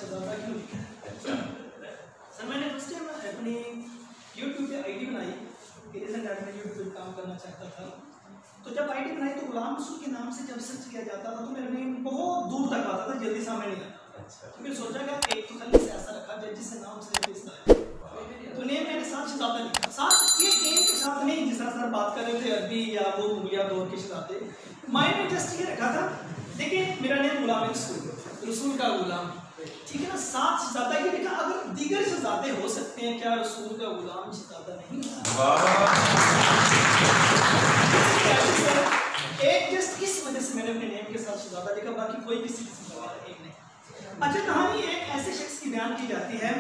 शहजादा क्यों लिखा है? सर मैंने फर्स्ट टाइम अपनी यूट्यूब पे आईडी बनाई कि रिसेंट में यूट्यूब पे काम करना चाहता था। तो जब आईडी बनाई तो गुलाम रसूल के नाम से जब सर्च किया जाता था तो मेरा नेम बहुत दूर तक आता था, जल्दी सामने नहीं आता। तो फिर सोचा कि एक तो खाली से ऐसा रखा जाए जिससे नाम से तो नेम मैंने साथ शहजादा लिखा। साथ ये नेम के साथ नहीं, जिस तरह सर बात कर रहे थे अरबी या वो मुगलिया दौर के शहजादे, माइंड में जस्ट ये रखा था। देखिए मेरा नेम गुलाम रसूल का गुलाम, ठीक है ना, साथ शहजादा ये लिखा। अगर दीगर शहजादे हो सकते हैं, क्या रसूल का गुलाम शहजादा नहीं? एक जस्ट इस वजह से मैंने अपने नेम के साथ शहजादा लिखा, बाकी कोई किसी एक नहीं। अच्छा, कहानी एक ऐसे शख्स की बयान की जाती है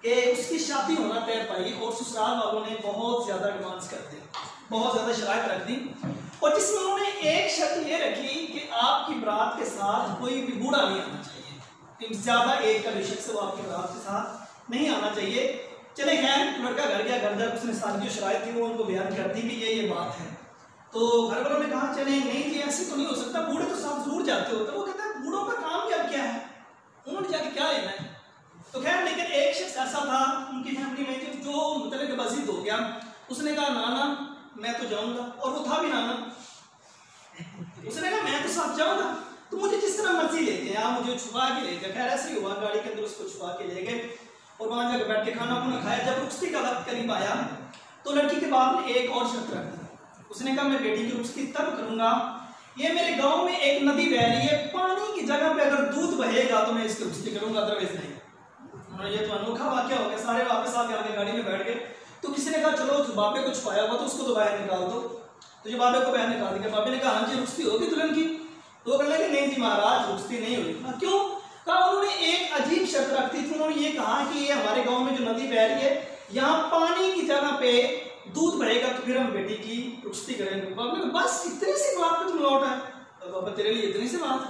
कि उसकी शादी होना तय पाई और ससुराल वालों ने बहुत ज्यादा डिमांड्स कर दी, बहुत ज्यादा शराइत रख दी, और जिसमें उन्होंने एक शर्त ये रखी कि आपकी बारात के साथ कोई भी बूढ़ा नहीं आना चाहिए, ज्यादा एज का जो शख्स है वो आपकी बारात के साथ नहीं आना चाहिए। चले खैर, लड़का घर गया, घर जाकर उसने सारी जो शराइत थी वो उनको बयान कर दी कि ये बात है। तो घर वालों ने कहा चले नहीं जी ऐसे तो नहीं हो सकता, बूढ़े तो साथ जरूर जाते हो। तो वो कहता है बूढ़ों का काम क्या है, उन्होंने जाके क्या लेना है। तो खैर, लेकिन एक शख्स ऐसा था उनकी फैमिली में जो मतलब बजीद हो गया, उसने कहा नाना मैं तो जाऊंगा, और वो था भी नाना। उसने कहा मैं तो साथ जाऊंगा, तो मुझे जिस तरह मर्जी लेते हैं, आप मुझे छुपा के ले गए। खैर ऐसे ही हुआ, गाड़ी के अंदर उसको छुपा के ले गए और वहां जाकर बैठ के खाना खुना खाया। जब रुखसती का वक्त करीब आया तो लड़की के बाप ने एक और शर्त रख दी। उसने कहा मैं बेटी की रुखसती तब करूंगा, ये मेरे गांव में एक नदी बह रही है, पानी की जगह पे अगर दूध बहेगा तो मैं इसकी रुखसती करूंगा, अदरवाइज नहीं। ये तो अनोखा वाक्य हो गया। सारे वापस आके गाड़ी में बैठ गए। तो किसी ने कहा चलो बाबे को छुपाया हुआ तो उसको तो बाहर निकाल दो। तो जो बाबे को बाहर निकाल दिया, बाबे ने कहा हाँ जी रुखसती होगी दुल्हन की? तो कहने लगे नहीं जी महाराज रुखसती नहीं हुई। क्यों? कहा उन्होंने एक अजीब शर्त रखी थी। उन्होंने ये कहा कि ये हमारे गांव में जो नदी बह रही है, यहाँ पानी की जगह पे दूध बहेगा तो फिर हम बेटी की रुखसती करेंगे। बाबा ने कहा बस इतनी सी बात पे तुम लौट आए? तो बाबा तेरे लिए इतनी सी बात?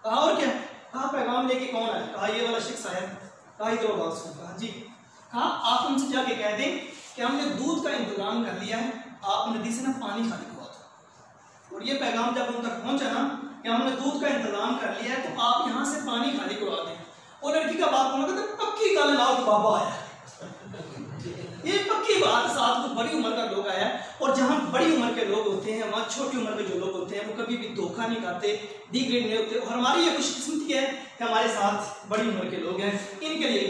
कहा और क्या? कहा पैगाम लेके कौन आया? कहा ये वाला शख्स आया। कहा इधर बात सुन। कहा जी। कहा आप उनसे जाके कह दें कि हमने दूध का इंतजाम कर लिया है, आप नदी से ना पानी खाली करवा दो। और ये पैगाम जब उन तक पहुंचा ना कि हमने दूध का इंतजाम कर लिया है तो आप यहाँ से पानी खाली करवा दें। और लड़की का बाप बोला कहते पक्की गल लाओ बाबा आया। ये पक्की बात, साथ में बड़ी उम्र का लोग आया। और जहाँ बड़ी उम्र के लोग होते हैं वहाँ छोटी उम्र के जो लोग होते हैं वो कभी भी धोखा नहीं खाते, डिग्रेड नहीं होते। और हमारी ये खुशकिस्मती है कि हमारे साथ बड़ी उम्र के लोग हैं, इनके लिए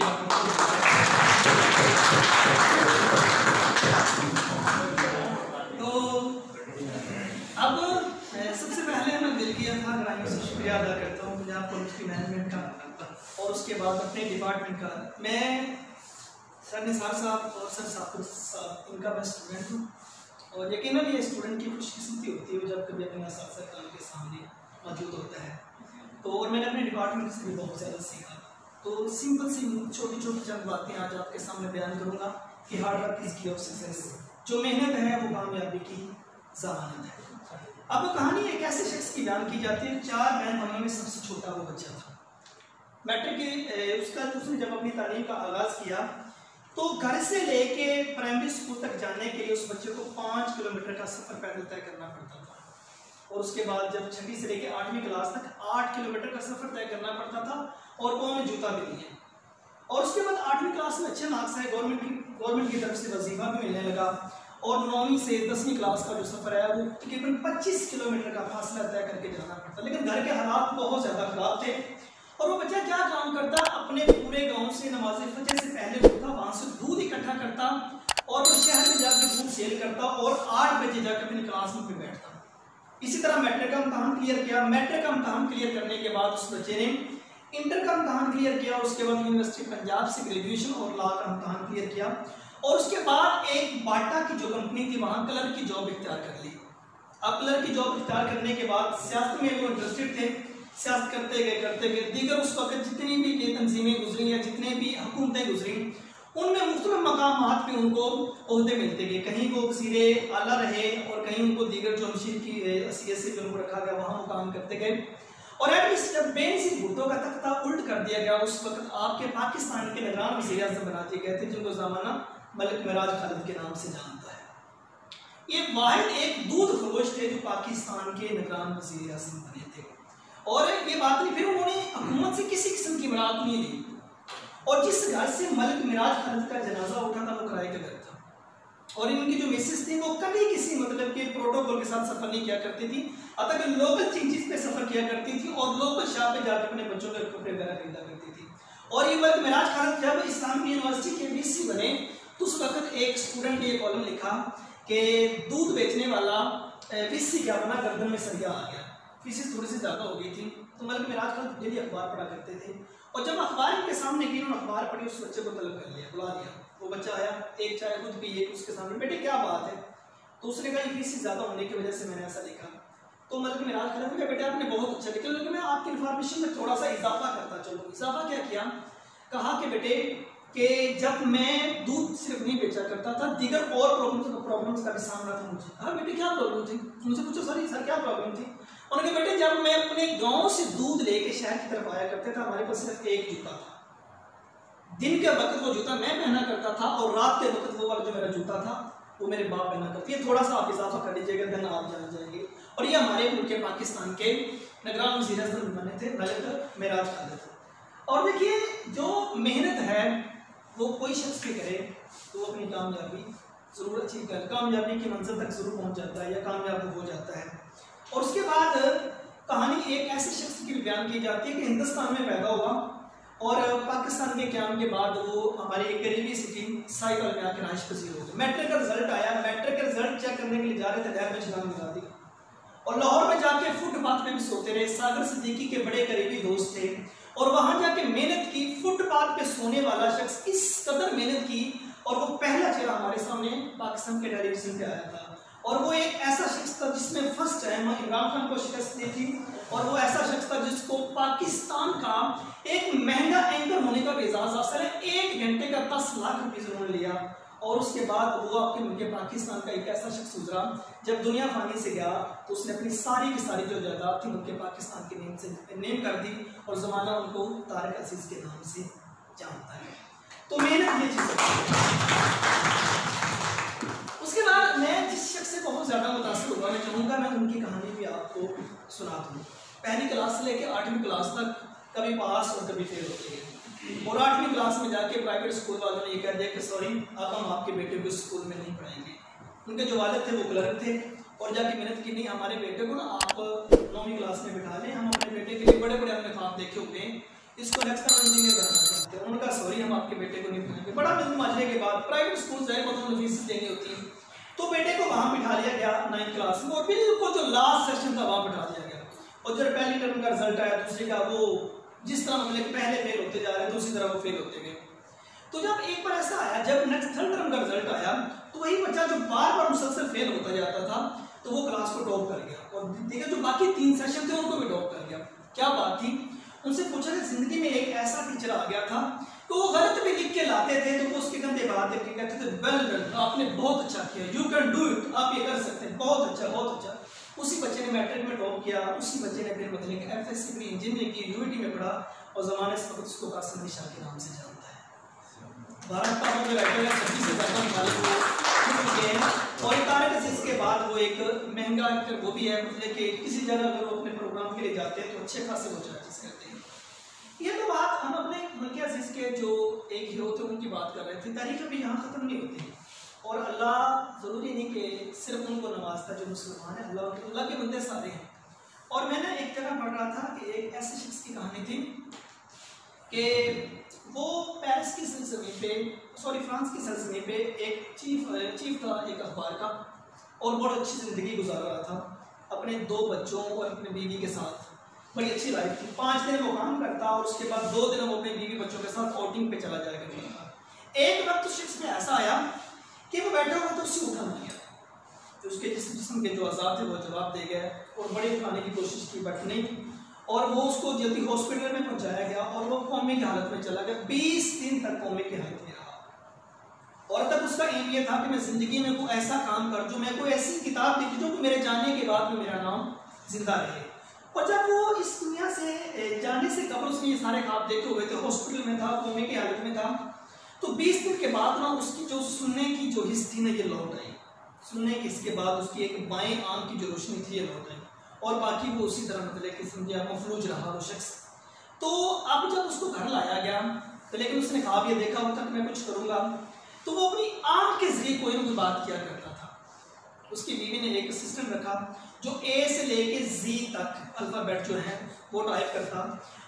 तो अब सबसे पहले मैं दिल की था से शुक्रिया अदा करता हूँ पंजाब कॉलेज की मैनेजमेंट का और उसके बाद अपने डिपार्टमेंट का। मैं सर निसार साहब और सर साहब इनका मैं स्टूडेंट हूँ और यकीनन ये स्टूडेंट की खुशकिस्मती होती है जब कभी अपने साथ काम के सामने मौजूद होता है। तो और मैंने अपने डिपार्टमेंट से भी बहुत ज़्यादा सीखा। तो सिंपल सी छोटी छोटी चंद बातें आज आपके सामने बयान करूँगा कि हार्ड वर्क इज की ऑफ सक्सेस, जो मेहनत है वो कामयाबी की ज़मानत है। अब कहानी एक ऐसे शख्स की बयान की जाती है, 4 बहन भाइयों में सबसे छोटा वो बच्चा था। मैट्रिक की उसका उसने जब अपनी तालीम का आगाज़ किया तो घर से लेके प्राइमरी स्कूल तक जाने के लिए उस बच्चे को 5 किलोमीटर का सफ़र पैदल तय करना पड़ता था। और उसके बाद जब 6वीं से लेके 8वीं क्लास तक 8 किलोमीटर का सफ़र तय करना पड़ता था और पाँव में जूता भी नहीं है। और उसके बाद 8वीं क्लास में अच्छे मार्क्स आए, गवर्नमेंट की तरफ से वजीफा भी मिलने लगा। और 9वीं से 10वीं क्लास का जो सफ़र है वो तकरीबन 25 किलोमीटर का फासला तय करके जाना पड़ता। लेकिन घर के हालात बहुत ज़्यादा ख़राब थे और वो बच्चा क्या काम करता, अपने पूरे गांव से नमाज फजर से पहले उठता, वहां से दूध इकट्ठा करता और वो शहर में जाकर दूध सेल करता और 8 बजे जाकर अपनी क्लास में बैठता। इसी तरह मैट्रिक का इम्तहान क्लियर किया। मैट्रिक का इम्तहान क्लियर करने के बाद उस बच्चे ने इंटर का इम्तहान क्लियर किया। उसके बाद यूनिवर्सिटी पंजाब से ग्रेजुएशन और लॉ का इम्तहान क्लियर किया और उसके बाद एक बाटा की जो कंपनी थी वहाँ क्लर्क की जॉब इख्तियार कर ली। अब क्लर्क की जॉब इख्तियार करने के बाद सियासत में वो इंटरेस्टेड थे, सियासत करते गए दीगर उस वक्त जितनी भी ये तंजीमें गुजरी या जितने भी हुकूमतें गुजरी उनमें मुख्तलिफ मकामात पे उनको ओहदे मिलते गए। कहीं वो वज़ीर आला रहे और कहीं उनको दीगर जो अमशीर की हैसियत से जो उनको रखा गया वहाँ वो काम करते गए। और एटलीस्ट जब बेनज़ीर भुट्टो का तख्ता उल्ट कर दिया गया उस वक्त आपके पाकिस्तान के निगरान वज़ीर आज़म बना दिए गए थे जिनको ज़माना मलिक मिराज खालिद के नाम से जानता है। ये वाहिद एक दूध फरोश थे जो पाकिस्तान के निगरान वज़ीर आज़म बने थे। और ये बात नहीं, फिर उन्होंने हुकूमत से किसी किस्म की मराद नहीं दी। और जिस घर से मलिक मिराज खालिद का जनाजा उठा था वो किराए का घर था, और इनकी जो मिसेस थी वो कभी किसी मतलब के प्रोटोकॉल के साथ सफर नहीं किया करती थी, अतः कि लोकल चीज पे सफर किया करती थी और लोकल शॉप पे जाकर अपने बच्चों के कपड़े वगैरह खरीदा करती थी। और ये मलिक मिराज खालिद जब इस्लामिक यूनिवर्सिटी के वीसी बने तो उस वक्त एक स्टूडेंट ने कॉलम लिखा कि दूध बेचने वाला वीसी क्या बना, गर्दन में सरिया आ गया, फीस थोड़ी सी ज्यादा हो गई थी। तो मलिक मिराज खालिद डेली अखबार पढ़ा करते थे, और जब अखबार इनके सामने की उन्होंने अखबार पढ़ी, उस बच्चे को तलब कर लिया, बुला लिया। वो बच्चा आया, एक चाय दूध पिए उसके सामने, बेटे क्या बात है? तो उसने कहा फीस ज्यादा होने की वजह से मैंने ऐसा लिखा। तो मलिक मिराज खालिद ने बेटे आपने बहुत अच्छा लिखा, लेकिन मैं आपकी इन्फॉर्मेशन में थोड़ा सा इजाफा करता चलूँ। इजाफा क्या किया? कहा कि बेटे कि जब मैं दूध सिर्फ नहीं बेचा करता था, दीगर और प्रॉब्लम्स का भी सामना था मुझे। हाँ बेटे क्या प्रॉब्लम थी? मुझे पूछो सर क्या प्रॉब्लम थी? उन्होंने कहा बेटे जब मैं अपने गांव से दूध लेके शहर की तरफ आया करते था, हमारे पास सिर्फ एक जूता था। दिन के वक्त वो जूता मैं पहना करता था और रात के वक्त वो वाला जो मेरा जूता था वो मेरे बाप पहना करते। ये थोड़ा सा आप इजाफा कर लीजिएगा, देन आप जान जाएंगे। और ये हमारे मुल्क पाकिस्तान के निगरान वज़ीर आज़म बने थे मलिक मिराज खालिद। और देखिए जो मेहनत है वो कोई शख्स भी करे तो वो अपनी कामयाबी जरूर अचीव कर, कामयाबी की मंजिल तक जरूर पहुंच जाता है या कामयाब हो जाता है। और उसके बाद कहानी एक ऐसे शख्स की बयान की जाती है कि हिंदुस्तान में पैदा हुआ और पाकिस्तान के क़याम के बाद वो हमारे एक करीबी सिटी साहिवाल में आकर रहाइश पजीर हो गए। मैट्रिक का रिजल्ट आया, मैट्रिक का रिजल्ट चेक करने के लिए जा रहे थे, लहर में छलांग लगा दी और लाहौर में जाके फुटपाथ में भी सोते रहे। सागर सिद्दीकी के बड़े करीबी दोस्त थे और वहां जाके मेहनत की। फुटपाथ पे सोने वाला शख्स इस कदर मेहनत की और वो पहला चेहरा हमारे सामने पाकिस्तान के टेलीविजन पे आया था। और वो एक ऐसा शख्स था जिसने फर्स्ट टाइम इमरान खान को शिकस्त दी थी, और वो ऐसा शख्स था जिसको पाकिस्तान का एक महंगा एंकर होने का भी एजाज हासिल है। 1 घंटे का 10 लाख रुपये उन्होंने लिया। और उसके बाद वो आपके मुल्क पाकिस्तान का एक ऐसा शख्स गुजरा, जब दुनिया फानी से गया तो उसने अपनी सारी की सारी जो जायदाद थी मुल्क पाकिस्तान के नेम से नेम कर दी और ज़माना उनको तारिक अजीज के नाम से जानता है। तो मेहनत ये चीज़ है। उसके बाद मैं जिस शख्स से बहुत ज़्यादा मुतासिर हुआ, मैं चाहूँगा मैं उनकी कहानी भी आपको सुना दूँ। पहली क्लास से लेकर 8वीं क्लास तक कभी पास और कभी फेल होते हैं, और 8वीं क्लास में जाके प्राइवेट स्कूल वालों ने ये कह दिया कि सॉरी अब हम आपके बेटे को स्कूल में नहीं पढ़ाएंगे। उनके जो वालिद थे वो क्लर्क थे और जाके मेहनत की, नहीं हमारे बेटे को ना आप 9वीं क्लास में बिठा लें, हम अपने बेटे के लिए बड़े बड़े हमने ख्वाब देखे हुए हैं, इसको नेक्स्ट टाइम इंजीनियर बनाना चाहते हैं। उनका सॉरी हम आपके बेटे को नहीं पढ़ाएंगे। बड़ा मिल माजरे के बाद प्राइवेट स्कूल जाए मतलब फीस देनी होती है, तो बेटे को वहाँ बिठा लिया गया 9th क्लास में, और बिल्कुल जो लास्ट सेशन था वहाँ बिठा दिया गया। और जब पहली टर्म का रिजल्ट आया, दूसरे का, वो जिस तरह मतलब पहले फेल होते जा रहे थे उसी तरह वो फेल होते गए। तो जब एक बार ऐसा आया, जब नेक्स्ट 3rd टर्म का रिजल्ट आया, तो वही बच्चा जो बार बार मुसलसल फेल होता जाता था तो वो क्लास को टॉप कर गया, और देखिए जो बाकी 3 सेशन थे उनको भी टॉप कर गया। क्या बात थी? उनसे पूछा कि जिंदगी में एक ऐसा टीचर आ गया था तो वो गलत भी लिख के लाते थे तो वो उसके कंधे बात देख के कहते थे वेल डन, आपने बहुत अच्छा किया, यू कैन डू इट, आप ये कर सकते हैं, बहुत अच्छा बहुत अच्छा। उसी बच्चे ने मैट्रिक में टॉप किया, उसी बच्चे ने फिर मतलब कि एफएससी में इंजीनियरिंग की, यूनिटी में पढ़ा, और ज़माने से वक्त उसको कासिम अली शाह के नाम से जानता है। भारत का जो राइटर है 26 से ज़्यादा निकाले वो, और तारिक अजीज के बाद वो एक महंगा एक्टर वो भी है, मतलब कि किसी जगह अगर वो अपने प्रोग्राम के लिए जाते हैं तो अच्छे खासे वो चार्जेस करते हैं। ये तो बात हम अपने मुल्क अजीज के जो एक हीरो थे उनकी बात कर रहे थे। तारीख अभी यहाँ ख़त्म नहीं होती, और अल्लाह ज़रूरी नहीं कि सिर्फ उनको नवाजता जो मुसलमान है, अल्लाह के बंदे सारे हैं। और मैंने एक जगह पढ़ रहा था कि एक ऐसे शख्स की कहानी थी कि वो पेरिस की सरजमीं पे, सॉरी फ्रांस की सरजमीं पे एक चीफ था एक अखबार का, और बहुत अच्छी ज़िंदगी गुजार रहा था अपने 2 बच्चों और अपने बीवी के साथ। बड़ी अच्छी लाइफ थी। 5 दिन वो काम करता और उसके बाद 2 दिन वो अपने बीवी बच्चों के साथ आउटिंग पे चला जाया करता था। एक वक्त उस शख्स में ऐसा आया कि वो बैठा हुआ तो उससे उठा नहीं गया, तो उसके जिस्म के जो अज़ाब थे वो जवाब दे गए और बड़े उठाने की कोशिश की बट नहीं, और वो उसको जल्दी हॉस्पिटल में पहुंचाया गया और वो कोमे की हालत में चला गया। 20 दिन तक कोमे की हालत में रहा, और तब उसका एम ये था कि मैं जिंदगी में कोई ऐसा काम कर जो मैं कोई ऐसी किताब लिखी जो मेरे जाने के बाद में मेरा नाम जिंदा रहे। और जब वो इस दुनिया से जाने से कबल उसने ये सारे ख्वाब देखे हुए थे, हॉस्पिटल में था, कोमे की हालत में था, तो 20 दिन के बाद ना उसकी जो सुनने की जो हिस्स थी ना ये लौट आई। सुनने की इसके बाद उसकी एक बाएं आंख की जो रोशनी थी ये लौट आई, और बाकी वो उसी तरह मतलब कि समझिए मफलूज रहा वो शख्स। तो अब जब उसको घर लाया गया तो लेकिन उसने कहा भी देखा होता कि मैं कुछ करूंगा, तो वो अपनी आंख के जरिए कोई ना कोई बात किया करता था। उसकी बीवी ने एक असिस्टेंट रखा जो ए से लेके जी तक अल्फाबेट जो है वो टाइप करता,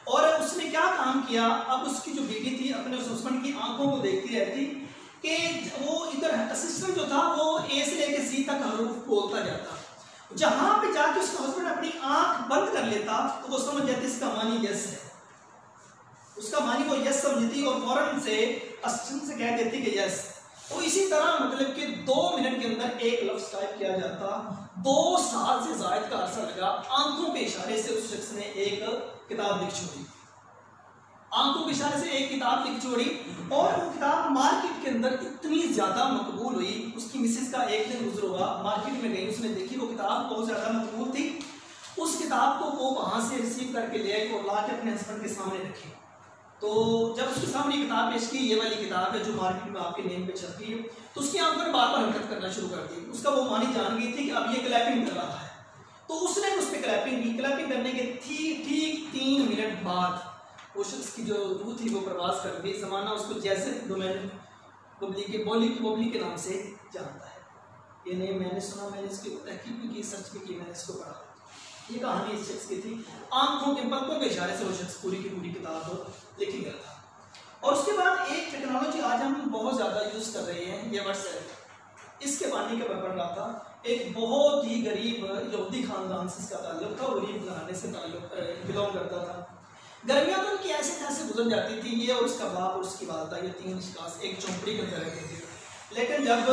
और उसने क्या काम किया, अब उसकी जो बीवी थी अपने उस हस्बैंड की आंखों को देखती रहती कि वो इधर असिस्टेंट जो था वो ए से लेके सी तक हरूफ बोलता जाता, जहां पे जाके उसका हस्बैंड अपनी आंख बंद कर लेता तो वो समझ जाती इसका मानी यस है, उसका मानी वो यस समझती और फौरन से असिस्टेंट से कह देती कि यस। तो इसी तरह मतलब कि 2 मिनट के अंदर एक लफ्ज टाइप किया जाता। 2 साल से जायद का अरसा लगा। आंखों के इशारे से उस शख्स ने एक किताब लिख छोड़ी, आंखों के इशारे से एक किताब लिख छोड़ी, और वो किताब मार्केट के अंदर इतनी ज्यादा मकबूल हुई। उसकी मिसेस का एक दिन गुजर हुआ, मार्केट में गई, उसने देखी वो किताब बहुत ज्यादा मकबूल थी। उस किताब को वो वहां से रिसीव करके ले आई और ला के अपने हस्बैंड के सामने रखी। तो जब उसके सामने किताब पेश की, ये वाली किताब है जो मार्केट में आपके नेम पे छपी है, तो उसकी आंखों ने बार बार हरकत करना शुरू कर दी। उसका वो मानी जान गई थी कि अब ये क्लैपिंग कर रहा है, तो उसने उस पर क्लैपिंग की। क्लैपिंग करने के ठीक 3 मिनट बाद वो शख्स की जो रूह थी वो प्रवास कर गई। जमाना उसको जैसे डोमेन बबली के बबली के नाम से जानता है। ये नहीं मैंने सुना, मैंने इसकी तहकीक भी की, सर्च भी की, मैंने इसको पढ़ा। ये कहानी इस शख्स की थी। आंखों के पलकों के इशारे से वो शख्स पूरी की पूरी किताब लिखी गया था। और उसके बाद एक टेक्नोलॉजी आज हम बहुत ज़्यादा यूज़ कर रहे हैं, ये व्हाट्सएप। इसके बानी के बरपन रहा था एक बहुत ही गरीब यहूदी खानदान से इसका ताल्लुक था, गरीब घराने से बिलोंग करता था। गर्मियाँ तो उनकी ऐसे तैसे गुजर जाती थी, ये और उसका बाप और उसकी वालदा, ये 3 शिकास एक झोंपड़ी के अंदर रहते थे। लेकिन जब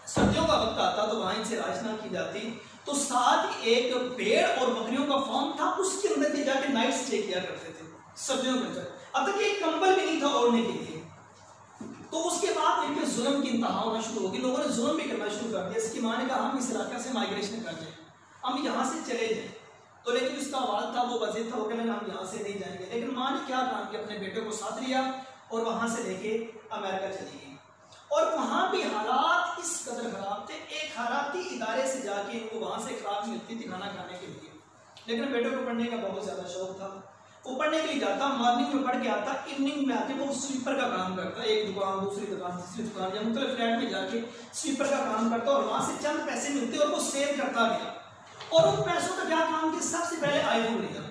सर्दियों का वक्त आता तो वहाँ इनसे राशना की जाती, तो साथ एक भेड़ और बकरियों का फार्म था, उसके अंदर के जाके नाइट स्टे किया करते थे सर्दियों के अंदर। अब तक एक कंबल भी नहीं था ओढ़ने के लिए। तो उसके बाद इन पे जुल्म की इंतहा होना शुरू होगी, लोगों ने जुल्म भी करना शुरू कर दिया। इसकी माँ ने कहा हम इस इलाके से माइग्रेशन कर जाए, हम यहाँ से चले जाए। तो लेकिन उसका वाल था, वो वजीर था, वो कहने हम यहाँ से नहीं जाएंगे। लेकिन माँ ने क्या काम किया, अपने बेटे को साथ लिया और वहाँ से लेके अमेरिका चली गई। और वहाँ भी हालात इस कदर खराब थे, एक खैराती इदारे से जाके इनको वहाँ से खुराक मिलती थी खाना खाने के लिए। लेकिन बेटे को पढ़ने का बहुत ज़्यादा शौक था, वो पढ़ने के लिए जाता, मॉर्निंग में पढ़ के आता, इवनिंग में आके वो स्वीपर का काम करता, एक दुकान दूसरी दुकान तीसरी दुकान या मुख्तलिफ फ्लैट में जाके स्वीपर का काम करता और वहाँ से चंद पैसे मिलते और वो सेव करता गया। और उन पैसों का क्या काम किया, सबसे पहले आईफोन लिया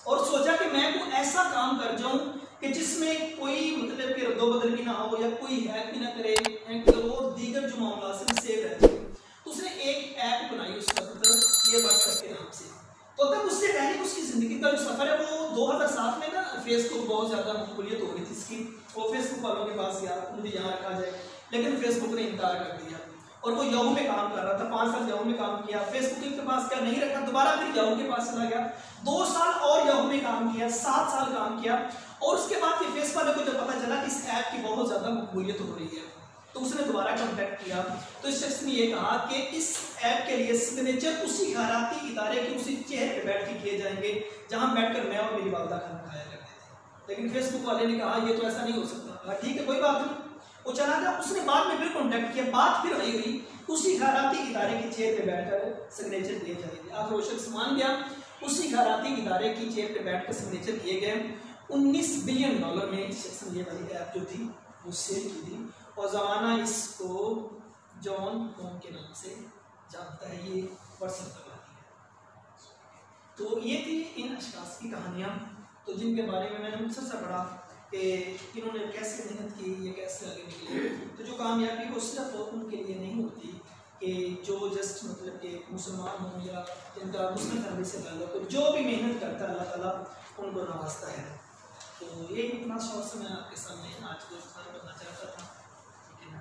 और सोचा कि मैं कोई ऐसा काम कर जाऊं कि जिसमें कोई मतलब कि रद्दो बदल भी ना हो या कोई हैक भी ना करे और दीगर जो मामला से सेव रहते। तो उसने एक ऐप बनाई उस वक्त, ये व्हाट्सएप के नाम से। तो तब उससे पहले उसकी जिंदगी का जो सफर है वो 2007 में ना फेसबुक बहुत ज्यादा मकबूलियत हो गई थी इसकी। वो फेसबुक वालों के पास गया, मुझे यहाँ रखा जाए, लेकिन फेसबुक ने इनकार कर दिया और वो याहू में काम कर रहा था। 5 साल याहू में काम किया, फेसबुक के पास क्या नहीं रखा, दोबारा फिर याहू के पास चला गया, 2 साल और याहू में काम किया, 7 साल काम किया। और उसके बाद फेसबुक वाले को जब पता चला कि इस ऐप की बहुत ज्यादा मकबूलियत हो रही है, तो उसने दोबारा कॉन्टैक्ट किया। तो इस शख्स ने ये कहा कि इस ऐप के लिए सिग्नेचर उसी खैराती इदारे के उसी चेयर पे बैठ के किए जाएंगे जहां बैठकर मैं और मेरी वालदा खाना खाया करते थे। लेकिन फेसबुक वाले ने कहा ये तो ऐसा नहीं हो सकता। ठीक है कोई बात नहीं, वो चला गया। उसने बाद में फिर कॉन्टैक्ट किया, बात फिर आई हुई, उसी खैराती इदारे की चेयर पे बैठकर सिग्नेचर दिए जाएंगे। आप वो शख्स मान गया, उसी खैराती इदारे की चेयर पे बैठकर सिग्नेचर दिए गए। $19 बिलियन में इस शख्स ने ये वाली ऐप जो थी वो सेल की थी और ज़माना इसको जॉन होम के नाम से जानता है। ये व्हाट्सएप का बात है। तो ये थी इन अशखास की कहानियाँ, तो जिनके बारे में मैंने मुझसे सा पढ़ा कि इन्होंने कैसे मेहनत की, ये कैसे आगे निकले। तो जो कामयाबी वो सिर्फ उनके लिए नहीं होती कि जो जस्ट मतलब कि मुसलमान हों या जिनका मुस्लिम फैमिली से ताल्लुक़ हो, जो भी मेहनत करता है अल्लाह ताला उनको नवाजता है। तो ये इतना शौक से मैं आपके सामने आज को करना चाहता था, लेकिन